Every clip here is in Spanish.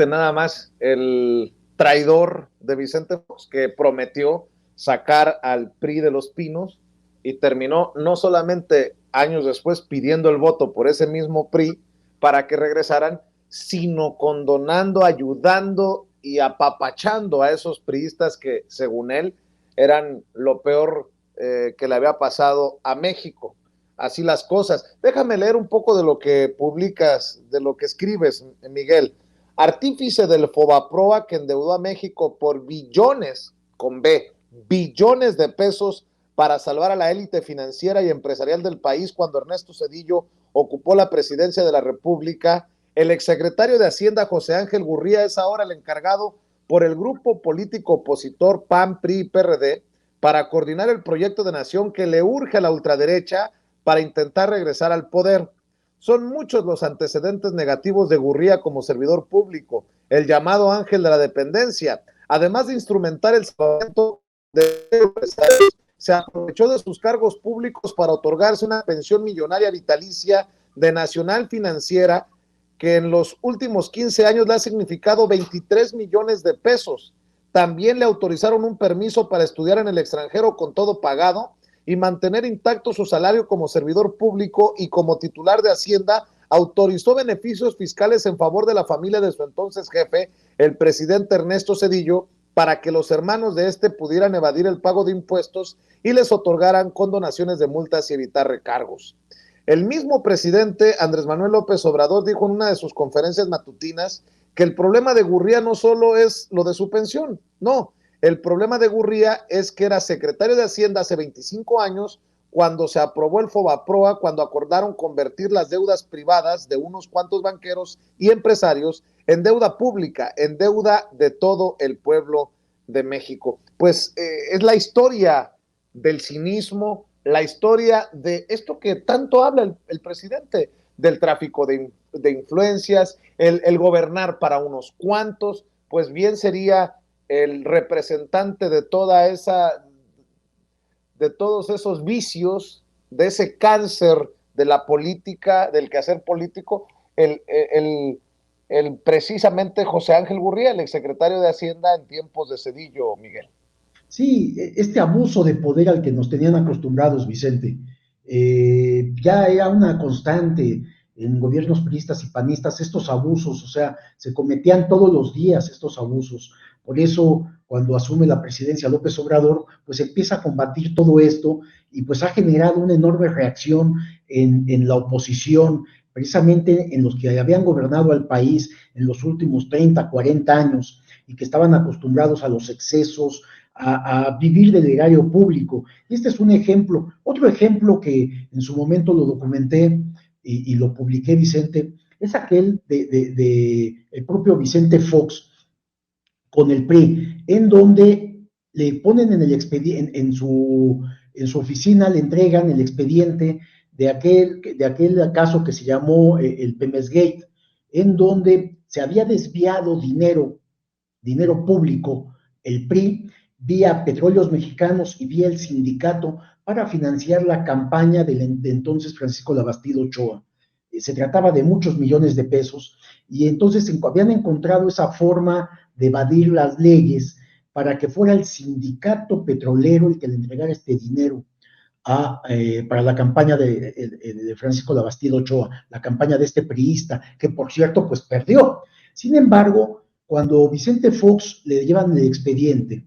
nada más el traidor de Vicente Fox, que prometió sacar al PRI de los Pinos y terminó no solamente años después pidiendo el voto por ese mismo PRI para que regresaran, sino condonando, ayudando y apapachando a esos priistas que, según él, eran lo peor que le había pasado a México. Así las cosas. Déjame leer un poco de lo que publicas, de lo que escribes, Miguel. Artífice del Fobaproa, que endeudó a México por billones, con B, billones de pesos para salvar a la élite financiera y empresarial del país cuando Ernesto Zedillo ocupó la presidencia de la República. El exsecretario de Hacienda, José Ángel Gurría, es ahora el encargado por el grupo político opositor PAN, PRI y PRD para coordinar el proyecto de nación que le urge a la ultraderecha para intentar regresar al poder. Son muchos los antecedentes negativos de Gurría como servidor público, el llamado ángel de la dependencia, además de instrumentar el salvamento de empresarios, se aprovechó de sus cargos públicos para otorgarse una pensión millonaria vitalicia de Nacional Financiera que en los últimos 15 años le ha significado 23 millones de pesos. También le autorizaron un permiso para estudiar en el extranjero con todo pagado y mantener intacto su salario como servidor público, y como titular de Hacienda autorizó beneficios fiscales en favor de la familia de su entonces jefe, el presidente Ernesto Zedillo, para que los hermanos de este pudieran evadir el pago de impuestos y les otorgaran condonaciones de multas y evitar recargos. El mismo presidente Andrés Manuel López Obrador dijo en una de sus conferencias matutinas que el problema de Gurría no solo es lo de su pensión, no, el problema de Gurría es que era secretario de Hacienda hace 25 años cuando se aprobó el Fobaproa, cuando acordaron convertir las deudas privadas de unos cuantos banqueros y empresarios en deuda pública, en deuda de todo el pueblo de México. Pues es la historia del cinismo, la historia de esto que tanto habla el presidente, del tráfico de influencias, el gobernar para unos cuantos. Pues bien sería el representante de toda esa, de todos esos vicios, de ese cáncer de la política, del quehacer político, el precisamente José Ángel Gurría, el exsecretario de Hacienda en tiempos de Zedillo, Miguel. Sí, este abuso de poder al que nos tenían acostumbrados, Vicente, ya era una constante en gobiernos priistas y panistas, estos abusos, o sea, se cometían todos los días estos abusos. Por eso, cuando asume la presidencia López Obrador, pues empieza a combatir todo esto y pues ha generado una enorme reacción en la oposición, precisamente en los que habían gobernado al país en los últimos 30, 40 años y que estaban acostumbrados a los excesos, a vivir del erario público. Y este es un ejemplo. Otro ejemplo que en su momento lo documenté y lo publiqué, Vicente, es aquel de el propio Vicente Fox con el PRI, en donde le ponen en el expediente, en su oficina le entregan el expediente de aquel caso que se llamó el Pemex Gate, en donde se había desviado dinero público, el PRI, vía Petróleos Mexicanos y vía el sindicato para financiar la campaña de entonces Francisco Labastida Ochoa. Se trataba de muchos millones de pesos y entonces habían encontrado esa forma de evadir las leyes para que fuera el sindicato petrolero el que le entregara este dinero para la campaña de Francisco Labastida Ochoa, la campaña de este priista, que por cierto, pues perdió. Sin embargo, cuando Vicente Fox le llevan el expediente,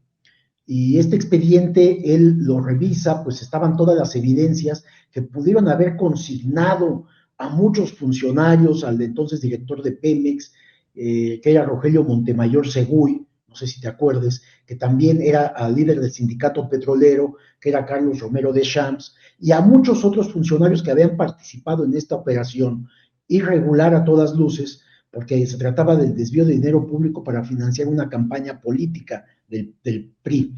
y este expediente él lo revisa, pues estaban todas las evidencias que pudieron haber consignado a muchos funcionarios, al entonces director de Pemex, que era Rogelio Montemayor Seguy, no sé si te acuerdes, que también era líder del sindicato petrolero, que era Carlos Romero de Champs, y a muchos otros funcionarios que habían participado en esta operación irregular a todas luces, porque se trataba del desvío de dinero público para financiar una campaña política del PRI.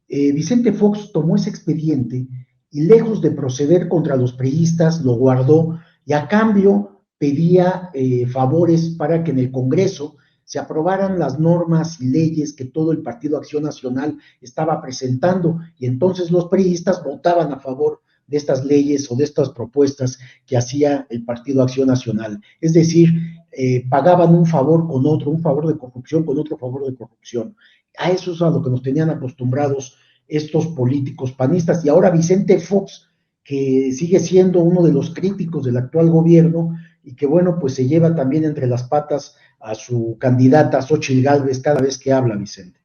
Vicente Fox tomó ese expediente y lejos de proceder contra los priistas, lo guardó y a cambio pedía favores para que en el Congreso se aprobaran las normas y leyes que todo el Partido Acción Nacional estaba presentando, y entonces los priistas votaban a favor de estas leyes o de estas propuestas que hacía el Partido Acción Nacional. Es decir, pagaban un favor con otro, un favor de corrupción con otro favor de corrupción. A eso es a lo que nos tenían acostumbrados estos políticos panistas. Y ahora Vicente Fox, que sigue siendo uno de los críticos del actual gobierno y que, bueno, pues se lleva también entre las patas a su candidata Xóchitl Gálvez cada vez que habla, Vicente.